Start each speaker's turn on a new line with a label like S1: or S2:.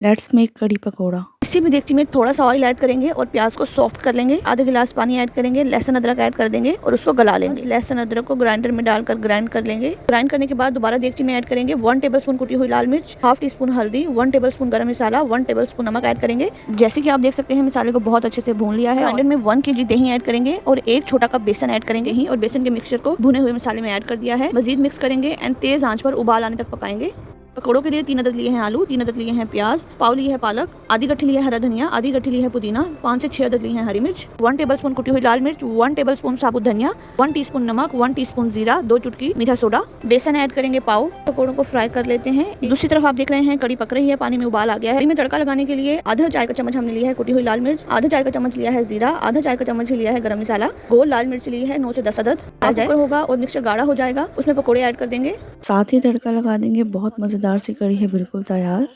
S1: Let's make कड़ी पकौड़ा।
S2: इसी भी देगची में थोड़ा सा ऑयल ऐड करेंगे और प्याज को सॉफ्ट कर लेंगे। आधा गिलास पानी ऐड करेंगे, लहसुन अदरक ऐड कर देंगे और उसको गला लेंगे। लहसुन अदरक को ग्राइंडर में डालकर ग्राइंड कर लेंगे। ग्राइंड करने के बाद दोबारा देगची में ऐड करेंगे 1 टेबलस्पून कुटी हुई लाल मिर्च, हाफ टी स्पून हल्दी, 1 टेबलस्पून गरम मसाला, 1 टेबलस्पून नमक ऐड करेंगे। जैसे कि आप देख सकते हैं मसाले को बहुत अच्छे से भून लिया है। ग्राइंडर में 1 kg दही ऐड करेंगे और 1 छोटा कप बेसन ऐड करेंगे ही और बेसन के मिक्सचर को भुने हुए मसाले में ऐड कर दिया है। मजीद मिक्स करेंगे एंड तेज आंच पर उबाल आने तक पकाएंगे। पकौड़ों के लिए 3 अदद लिए हैं आलू, 3 अदद लिए हैं प्याज, पाव लिए है पालक, आधी गट्ठी लिया है हरा धनिया, आधी गट्ठी ली है पुदीना, 5 से 6 अदद ली है हरी मिर्च, 1 टेबलस्पून कुटी हुई लाल मिर्च, 1 टेबलस्पून साबुत धनिया, 1 टीस्पून नमक, 1 टीस्पून जीरा, 2 चुटकी मीठा सोडा। बेसन ऐड करेंगे पाव। पकौड़ों को फ्राई कर लेते हैं। दूसरी तरफ आप देख रहे हैं कड़ी पक रही है, पानी में उबाल आ गया है। कड़ी में तड़का लगाने के लिए आधा चाय का चम्मच हमने लिया है कुटी हुई लाल मिर्च, आधा चाय का चम्मच लिया है जीरा, आधा चाय का चम्मच लिया है गरम मसाला, गोल लाल मिर्च ली है 9 से 10 अदद। कुकर होगा और मिक्सचर गाढ़ा हो जाएगा, उसमें पकौड़े ऐड कर देंगे।
S1: साथ ही तड़का लगा देंगे। बहुत मज़ेदार सी कड़ी है बिल्कुल तैयार।